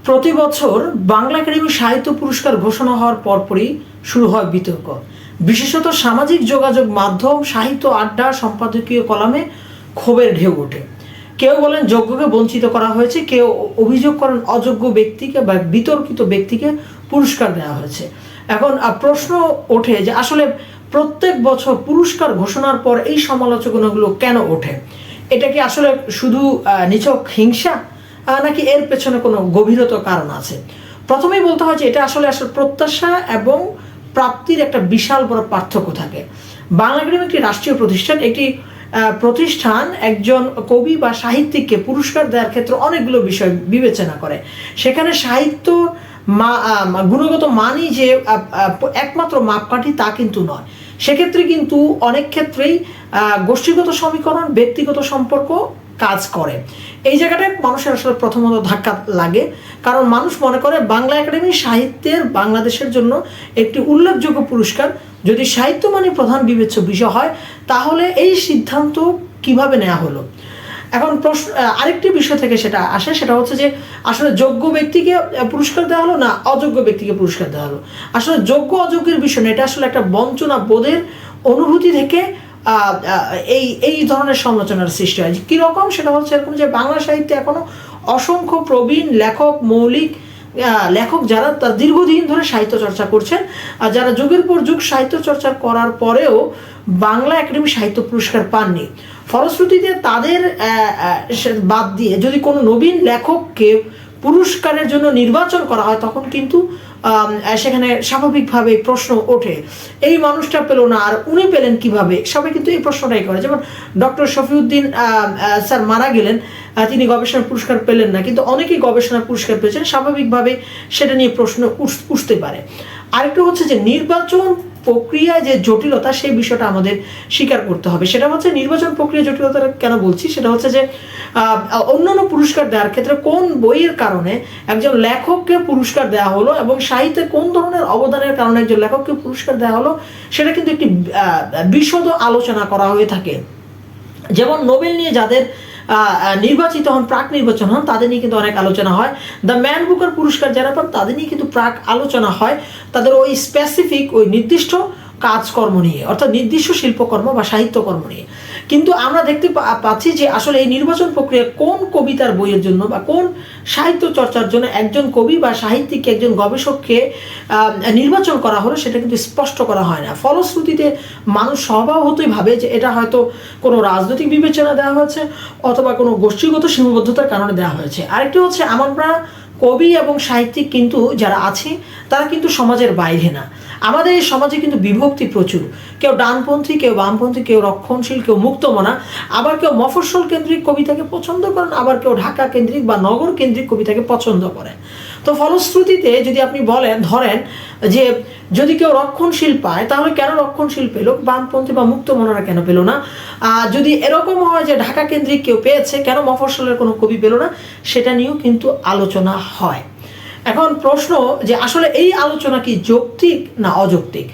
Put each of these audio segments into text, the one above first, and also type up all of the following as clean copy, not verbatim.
প্রতি বছর বাংলা একাডেমি সাহিত্য পুরস্কার ঘোষণা হওয়ার পরপরই শুরু হয় বিতর্ক। বিশেষত সামাজিক যোগাযোগ মাধ্যম, সাহিত্য আড্ডা, সম্পাদকীয় কলামে ক্ষোভের ঢেউ ওঠে। কেউ বলেন যোগ্যকে বঞ্চিত করা হয়েছে, কেউ অভিযোগ করেন অযোগ্য ব্যক্তিকে বা বিতর্কিত ব্যক্তিকে পুরস্কার দেওয়া হয়েছে। এখন প্রশ্ন ওঠে যে আসলে প্রত্যেক বছর পুরস্কার ঘোষণার পর এই সমালোচনাগুলো কেন ওঠে? এটা কি আসলে শুধু নিছক হিংসা, নাকি এর পেছনে কোনো গভীরতর কারণ আছে? প্রথমেই বলতে হয় যে এটা আসলে প্রত্যাশা এবং প্রাপ্তির একটা বিশাল বড় পার্থক্য থাকে। বাংলা একাডেমি একটি রাষ্ট্রীয় প্রতিষ্ঠান। একটি প্রতিষ্ঠান একজন কবি বা সাহিত্যিককে পুরস্কার দেওয়ার ক্ষেত্রে অনেকগুলো বিষয় বিবেচনা করে। সেখানে সাহিত্য গুণগত মানই যে একমাত্র মাপকাঠি তা কিন্তু নয়। সেক্ষেত্রে কিন্তু অনেক ক্ষেত্রেই গোষ্ঠীগত সমীকরণ, ব্যক্তিগত সম্পর্ক কাজ করে। এই জায়গাটায় মানুষের আসলে প্রথমত ধাক্কা লাগে, কারণ মানুষ মনে করে বাংলা একাডেমি সাহিত্যের বাংলাদেশের জন্য একটি উল্লেখযোগ্য পুরস্কার। যদি সাহিত্য মানে প্রধান বিবেচ্য বিষয় হয়, তাহলে এই সিদ্ধান্ত কিভাবে নেওয়া হলো? এখন প্রশ্ন আরেকটি বিষয় থেকে সেটা আসে, সেটা হচ্ছে যে আসলে যোগ্য ব্যক্তিকে পুরস্কার দেওয়া হলো না অযোগ্য ব্যক্তিকে পুরস্কার দেওয়া হলো। আসলে যোগ্য অযোগ্যের বিষয় না, এটা আসলে একটা বঞ্চনা বোধের অনুভূতি থেকে এই ধরনের সমালোচনার সৃষ্টি হয়। কীরকম? সেটা হচ্ছে এরকম যে বাংলা সাহিত্যে এখনো অসংখ্য প্রবীণ লেখক, মৌলিক লেখক যারা তার দীর্ঘদিন ধরে সাহিত্য চর্চা করছেন, আর যারা যুগের পর যুগ সাহিত্য চর্চা করার পরেও বাংলা একাডেমি সাহিত্য পুরস্কার পাননি। ফলশ্রুতিতে তাদের বাদ দিয়ে যদি কোনো নবীন লেখককে পুরস্কারের জন্য নির্বাচন করা হয়, তখন কিন্তু সেখানে স্বাভাবিকভাবে প্রশ্ন ওঠে, এই মানুষটা পেল না আর উনি পেলেন কিভাবে? সবাই কিন্তু এই প্রশ্নটাই করে। যেমন ডক্টর শফিউদ্দিন স্যার মারা গেলেন, তিনি গবেষণা পুরস্কার পেলেন না, কিন্তু অনেকেই গবেষণা পুরস্কার পেয়েছেন। স্বাভাবিকভাবে সেটা নিয়ে প্রশ্ন উঠতে পারে। আরেকটু হচ্ছে যে নির্বাচন প্রক্রিয়ায় যে জটিলতা, সেই বিষয়টা আমাদের স্বীকার করতে হবে। সেটা হচ্ছে নির্বাচন প্রক্রিয়া জটিলতা কেন বলছি, সেটা হচ্ছে যে অন্যান্য পুরস্কার দেওয়ার ক্ষেত্রে কোন বইয়ের কারণে একজন লেখককে পুরস্কার দেওয়া হলো এবং সাহিত্যে কোন ধরনের অবদানের কারণে একজন লেখককে পুরস্কার দেওয়া হলো, সেটা কিন্তু একটি বিশদ আলোচনা করা হয়ে থাকে। যেমন নোবেল নিয়ে যাদের নির্বাচিত হন, প্রাক নির্বাচন হন, তাদের নিয়ে কিন্তু অনেক আলোচনা হয়। দ্য ম্যান বুকার পুরস্কার যারা পান, তাদের নিয়ে কিন্তু প্রাক আলোচনা হয়, তাদের ওই স্পেসিফিক ওই নির্দিষ্ট কাজকর্ম নিয়ে, অর্থাৎ নির্দিষ্ট শিল্পকর্ম বা সাহিত্যকর্ম নিয়ে। কিন্তু আমরা দেখতে পাচ্ছি যে আসলে এই নির্বাচন প্রক্রিয়া কোন কবিতার বইয়ের জন্য বা কোন সাহিত্য চর্চার জন্য একজন কবি বা সাহিত্যিককে, একজন গবেষককে নির্বাচন করা হলো, সেটা কিন্তু স্পষ্ট করা হয় না। ফলশ্রুতিতে মানুষ স্বভাবতই ভাবে যে এটা হয়তো কোনো রাজনৈতিক বিবেচনা দেওয়া হয়েছে অথবা কোনো গোষ্ঠীগত সীমাবদ্ধতার কারণে দেওয়া হয়েছে। আরেকটি হচ্ছে আমরা কবি এবং সাহিত্যিক কিন্তু যারা আছে তারা কিন্তু সমাজের বাইরে না। আমাদের এই সমাজে কিন্তু বিভক্তি প্রচুর। কেউ ডানপন্থী, কেউ বামপন্থী, কেউ রক্ষণশীল, কেউ মুক্তমনা, আবার কেউ মফস্বল কেন্দ্রিক কবিতাকে পছন্দ করেন, আবার কেউ ঢাকা কেন্দ্রিক বা নগর কেন্দ্রিক কবিতাকে পছন্দ করেন। তো ফলশ্রুতিতে যদি আপনি ধরেন যে যদি কেউ রক্ষণশীল পায়, তাহলে কেন রক্ষণশীল পেল, বামপন্থী বা মুক্তমনারা কেন পেল না? যদি এরকম হয় যে ঢাকা কেন্দ্রিক কেউ পেয়েছে, কেন মফস্বলের কোনো কবি পেল না, সেটা নিয়েও কিন্তু আলোচনা হয়। এখন প্রশ্ন যে আসলে এই আলোচনা কি যৌক্তিক না অযৌক্তিক?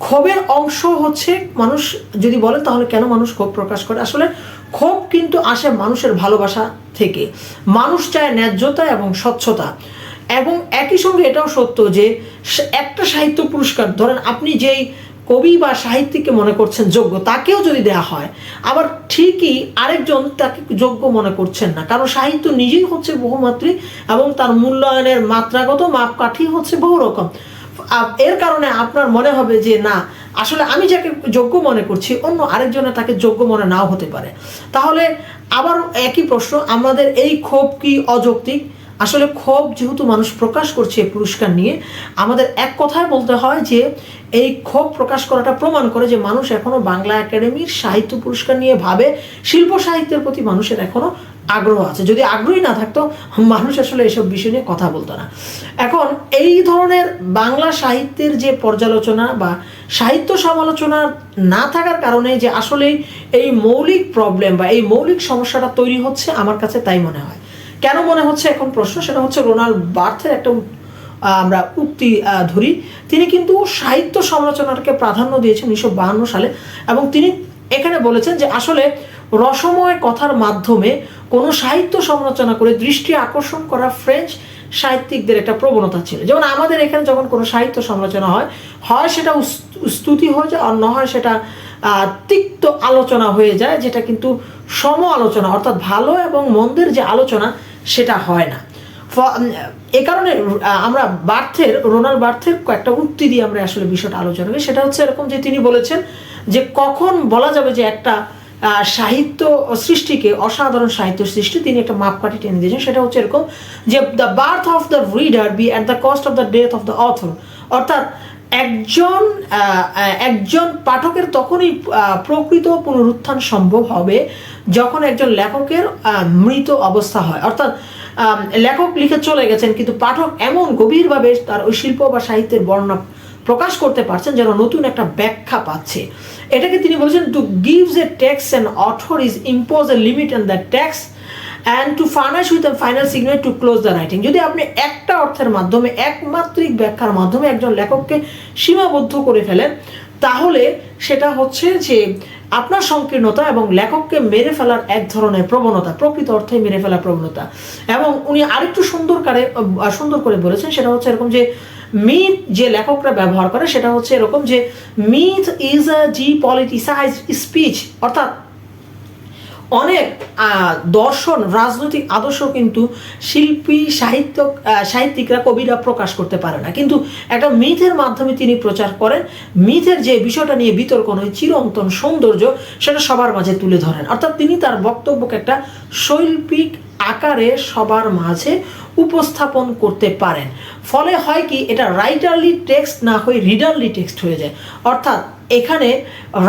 ক্ষোভের অংশ হচ্ছে মানুষ যদি বলে তাহলে কেন মানুষ ক্ষোভ প্রকাশ করে? আসলে ক্ষোভ কিন্তু আসে মানুষের ভালোবাসা থেকে। মানুষ চায় ন্যায্যতা এবং স্বচ্ছতা। এবং একই সঙ্গে এটাও সত্য যে একটা সাহিত্য পুরস্কার, ধরেন আপনি যেই কবি বা সাহিত্যিককে মনে করছেন যোগ্য, তাকেও যদি দেয়া হয়, আবার ঠিকই আরেকজন তাকে যোগ্য মনে করছেন না, কারণ সাহিত্য নিজেই হচ্ছে বহুমাত্রিক এবং তার মূল্যায়নের মাত্রাগত মাপকাঠি হচ্ছে বহু রকম। এর কারণে আপনার মনে হবে যে না, আসলে আমি যাকে যোগ্য মনে করছি অন্য আরেকজনে তাকে যোগ্য মনে নাও হতে পারে। তাহলে আবার একই প্রশ্ন, আমাদের এই ক্ষোভ কি অযৌক্তিক? আসলে ক্ষোভ যেহেতু মানুষ প্রকাশ করছে এই পুরস্কার নিয়ে, আমাদের এক কথায় বলতে হয় যে এই ক্ষোভ প্রকাশ করাটা প্রমাণ করে যে মানুষ এখনো বাংলা একাডেমির সাহিত্য পুরস্কার নিয়ে ভাবে, শিল্প সাহিত্যের প্রতি মানুষের এখনো আগ্রহ আছে। যদি আগ্রহী না থাকতো, মানুষ আসলে এসব বিষয় নিয়ে কথা বলতো না। এখন এই ধরনের বাংলা সাহিত্যের যে পর্যালোচনা বা সাহিত্য সমালোচনা না থাকার কারণে যে আসলে এই মৌলিক প্রবলেম বা এই মৌলিক সমস্যাটা তৈরি হচ্ছে, আমার কাছে তাই মনে হয়। কেন মনে হচ্ছে এখন প্রশ্ন, সেটা হচ্ছে রোনাল্ড বার্থের একটা আমরা উক্তি ধরি। তিনি কিন্তু সাহিত্য সমালোচনাকে প্রাধান্য দিয়েছেন 1952 সালে, এবং তিনি এখানে বলেছেন যে আসলে রসময় কথার মাধ্যমে কোনো সাহিত্য সমালোচনা করে দৃষ্টি আকর্ষণ করা ফ্রেঞ্চ সাহিত্যিকদের একটা প্রবণতা ছিল। যেমন আমাদের এখানে যখন কোনো সাহিত্য সমালোচনা হয়, হয় সেটা স্তুতি হয়ে যায়, আর না হয় সেটা তিক্ত আলোচনা হয়ে যায়, যেটা কিন্তু সম আলোচনা অর্থাৎ ভালো এবং মন্দের যে আলোচনা সেটা হয় না। এ কারণে আমরা রোনাল্ড বার্থের কয়েকটা উক্তি দিয়ে আমরা আসলে বিষয়টা আলোচনা করি। সেটা হচ্ছে এরকম যে তিনি বলেছেন যে কখন বলা যাবে যে একটা সাহিত্য সৃষ্টিকে অসাধারণ সাহিত্য সৃষ্টি, তিনি একটা মাপকাঠি টেনে দিয়েছেন। সেটা হচ্ছে এরকম যে the birth of the reader be at the cost of the death of the author. অর্থাৎ একজন পাঠকের তখনই প্রকৃত পুনরুত্থান সম্ভব হবে যখন একজন লেখকের মৃত অবস্থা হয়। অর্থাৎ লেখক লিখে চলে গেছেন, কিন্তু পাঠক এমন গভীরভাবে তার ওই শিল্প বা সাহিত্যের বর্ণনা প্রকাশ করতে পারছেন যেন নতুন একটা ব্যাখ্যা পাচ্ছে। এটাকে তিনি বলেছেন, to gives a text an author is impose a limit on the text and to furnish with a final signal to close the writing. যদি আপনি একটা অর্থের মাধ্যমে, একমাত্রিক ব্যাখ্যার মাধ্যমে একজন লেখককে সীমাবদ্ধ করে ফেলেন, তাহলে সেটা হচ্ছে যে আপনার সংকীর্ণতা এবং লেখককে মেরে ফেলার এক ধরনের প্রবণতা, প্রকৃত অর্থে মেরে ফেলার প্রবণতা। এবং উনি আরেকটু সুন্দর করে বলেছেন, সেটা হচ্ছে এরকম যে মিথ যে লেখকরা ব্যবহার করে সেটা হচ্ছে এরকম যে মিথ ইজ আ ডিপলিটিসাইজড স্পিচ। অর্থাৎ অনেক দর্শন, রাজনৈতিক আদর্শ কিন্তু শিল্পী, সাহিত্যিকরা, কবিরা প্রকাশ করতে পারে না, কিন্তু একটা মিথের মাধ্যমে তিনি প্রচার করেন। মিথের যে বিষয়টা নিয়ে বিতর্ক নয়, চিরন্তন সৌন্দর্য, সেটা সবার মাঝে তুলে ধরেন। অর্থাৎ তিনি তার বক্তব্যকে একটা শৈল্পিক আকারে সবার মাঝে উপস্থাপন করতে পারেন। ফলে হয় কি, এটা রাইটারলি টেক্সট না হয়ে রিডারলি টেক্সট হয়ে যায়। অর্থাৎ এখানে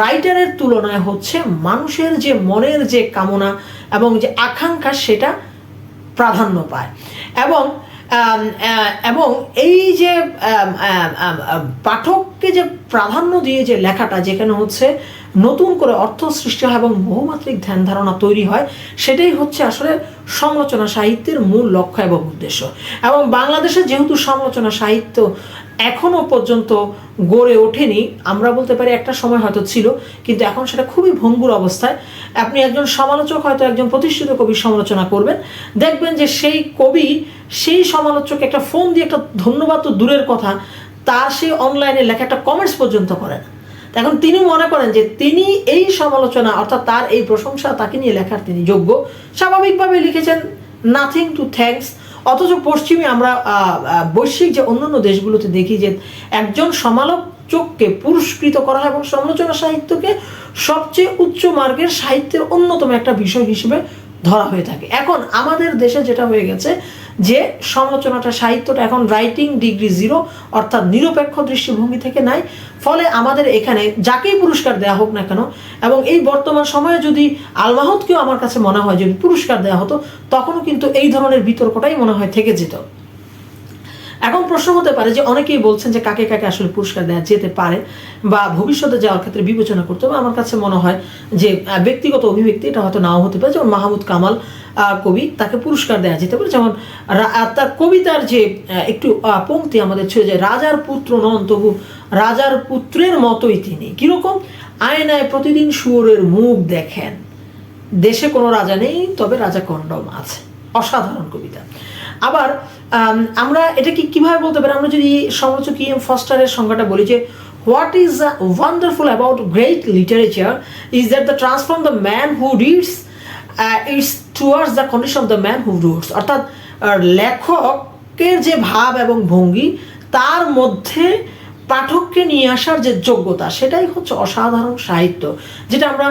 রাইটারের তুলনায় হচ্ছে মানুষের যে মনের যে কামনা এবং যে আকাঙ্ক্ষা সেটা প্রাধান্য পায়। এবং এই যে পাঠককে যে প্রাধান্য দিয়ে যে লেখাটা, যেখানে হচ্ছে নতুন করে অর্থ সৃষ্টি হয় এবং বহুমাত্রিক ধ্যান ধারণা তৈরি হয়, সেটাই হচ্ছে আসলে সমালোচনা সাহিত্যের মূল লক্ষ্য এবং উদ্দেশ্য। এবং বাংলাদেশে যেহেতু সমালোচনা সাহিত্য এখনো পর্যন্ত গড়ে ওঠেনি, আমরা বলতে পারি একটা সময় হয়তো ছিল, কিন্তু এখন সেটা খুবই ভঙ্গুর অবস্থায়। আপনি একজন সমালোচক হয়তো একজন প্রতিষ্ঠিত কবির সমালোচনা করবেন, দেখবেন যে সেই কবি সেই সমালোচককে একটা ফোন দিয়ে একটা ধন্যবাদ তো দূরের কথা, তার সেই অনলাইনে লেখা একটা কমেন্টস পর্যন্ত করে না। এখন তিনি মনে করেন যে তিনি এই সমালোচনা অর্থাৎ তার এই প্রশংসা তাকে নিয়ে লেখার তিনি যোগ্য, স্বাভাবিকভাবে লিখেছেন, নাথিং টু থ্যাঙ্কস। অথচ পশ্চিমে আমরা বৈশ্বিক যে অন্যান্য দেশগুলোতে দেখি যে একজন সমালোচককে পুরস্কৃত করা হয় এবং সমালোচনা সাহিত্যকে সবচেয়ে উচ্চ মার্গের সাহিত্যের অন্যতম একটা বিষয় হিসেবে ধরা হয়ে থাকে। এখন আমাদের দেশে যেটা হয়ে গেছে যে সমালোচনাটা, সাহিত্যটা এখন রাইটিং ডিগ্রি 0 অর্থাৎ নিরপেক্ষ দৃষ্টিভঙ্গি থেকে নাই। ফলে আমাদের এখানে যাকেই পুরস্কার দেওয়া হোক না কেন, এবং এই বর্তমান সময়ে যদি আল মাহমুদকেও আমার কাছে মনে হয় যদি পুরস্কার দেওয়া হতো, তখনও কিন্তু এই ধরনের বিতর্কটাই মনে হয় থেকে যেত। এখন প্রশ্ন হতে পারে যে অনেকেই বলছেন যে কাকে কাকে আসলে পুরস্কার দেওয়া যেতে পারে বা ভবিষ্যতে যাওয়ার ক্ষেত্রে বিবেচনা করতে হবে। আমার কাছে মনে হয় যে ব্যক্তিগত অভিব্যক্তি, এটা হয়তো নাও হতে পারে। যেমন মাহমুদ কামাল কবি, তাকে পুরস্কার দেওয়া যেতে পারে। যেমন তার কবিতার যে একটু পংক্তি আমাদের ছিল যে রাজার পুত্র নন তবু রাজার পুত্রের মতোই তিনি, কিরকম আয়নায় প্রতিদিন শুয়োরের মুখ দেখেন, দেশে কোনো রাজা নেই তবে রাজা কন্ডম আছে। অসাধারণ কবিতা। আবার আমরা এটাকে কিভাবে বলতে পারি, আমরা যদি সমালোচক E.M. ফস্টারের সংজ্ঞাটা বলি যে what is wonderful about great literature is that the transform the man who reads it's towards the condition of the man who roots. অর্থাৎ লেখকের যে ভাব এবং ভঙ্গি, তার মধ্যে পাঠককে নিয়ে আসার যে যোগ্যতা, সেটাই হচ্ছে অসাধারণ সাহিত্য, যেটা আমরা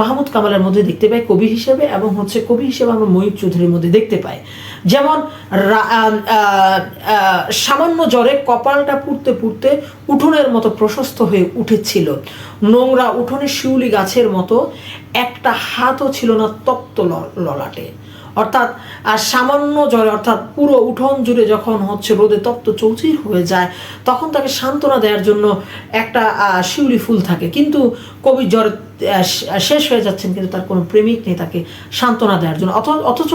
মাহমুদ কামালের মধ্যে দেখতে পাই কবি হিসেবে, এবং হচ্ছে কবি হিসেবে আমরা ময়ূর চৌধুরীর মধ্যে দেখতে পাই। যেমন সামান্য জ্বরে কপালটা পুড়তে পুড়তে উঠোনের মতো প্রশস্ত হয়ে উঠেছিল, নোংরা উঠোনে শিউলি গাছের মতো একটা হাতও ছিল না তপ্ত ললাটে। অর্থাৎ সামান্য জ্বরে, অর্থাৎ পুরো উঠোন জুড়ে যখন হচ্ছে রোদে তপ্ত চৌচির হয়ে যায়, তখন তাকে সান্ত্বনা দেওয়ার জন্য একটা শিউলি ফুল থাকে, কিন্তু কবি জ্বরে শেষ হয়ে যাচ্ছেন, কিন্তু তার কোনো প্রেমিক নেই তাকে সান্ত্বনা দেওয়ার জন্য। অথচ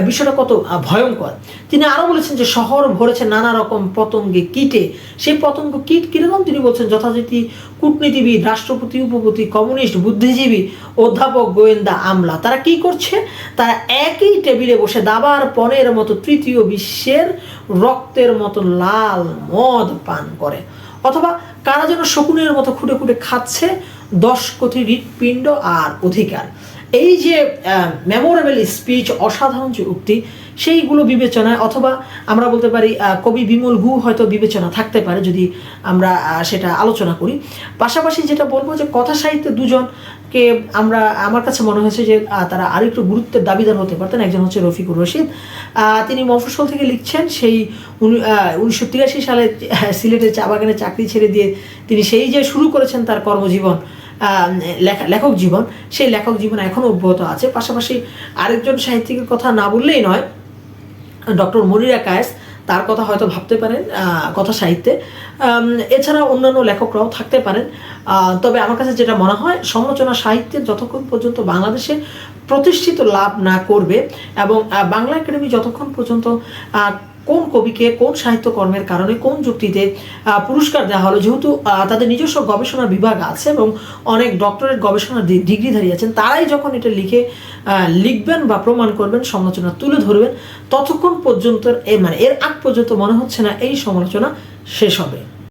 বিষয়টা কত ভয়ঙ্কর। তিনি আরও বলেছেন যে শহর ভরেছে নানা রকম পতঙ্গে, কীটে। সেই পতঙ্গ কীট কীরকম তিনি বলছেন, যথারীতি কূটনীতিবিদ, রাষ্ট্রপতি, উপপতি, কমিউনিস্ট, বুদ্ধিজীবী, অধ্যাপক, গোয়েন্দা, আমলা, তারা কি করছে? তারা একই টেবিলে বসে দাবার পণের মতো তৃতীয় বিশ্বের রক্তের মতো লাল মদ পান করে, অথবা কারা যেন শকুনের মতো খুঁটে খুঁটে খাচ্ছে 10 কোটি হৃৎপিণ্ড আর অধিকার। এই যে মেমোরেবল স্পিচ, অসাধারণ যে উক্তি, সেইগুলো বিবেচনায়, অথবা আমরা বলতে পারি কবি বিমল গুহ হয়তো বিবেচনা থাকতে পারে যদি আমরা সেটা আলোচনা করি। পাশাপাশি যেটা বলবো যে কথা সাহিত্যে দুজনকে আমার কাছে মনে হয়েছে যে তারা আরেকটু গুরুত্বের দাবিদার হতে পারতেন। একজন হচ্ছে রফিকুর রশিদ, তিনি মফস্বল থেকে লিখছেন। সেই 1983 সালে সিলেটের চা বাগানে চাকরি ছেড়ে দিয়ে তিনি সেই যে শুরু করেছেন তার কর্মজীবন, লেখক জীবন, সেই লেখক জীবন এখনও অব্যাহত আছে। পাশাপাশি আরেকজন সাহিত্যিকের কথা না বললেই নয়, ডক্টর মনিরা কায়েস, তার কথা হয়তো ভাবতে পারেন কথা সাহিত্যে। এছাড়া অন্যান্য লেখকরাও থাকতে পারেন। তবে আমার কাছে যেটা মনে হয়, সমালোচনা সাহিত্যে যতক্ষণ পর্যন্ত বাংলাদেশে প্রতিষ্ঠিত লাভ না করবে, এবং বাংলা একাডেমি যতক্ষণ পর্যন্ত কোন কবিকে কোন সাহিত্যকর্মের কারণে কোন যুক্তিতে পুরস্কার দেওয়া হলো, যেহেতু তাদের নিজস্ব গবেষণা বিভাগ আছে এবং অনেক ডক্টরেট গবেষণার ডিগ্রিধারী আছেন, তারাই যখন এটা লিখবেন বা প্রমাণ করবেন, সমালোচনা তুলে ধরবেন, ততক্ষণ পর্যন্ত এর আগ পর্যন্ত মনে হচ্ছে না এই সমালোচনা শেষ হবে।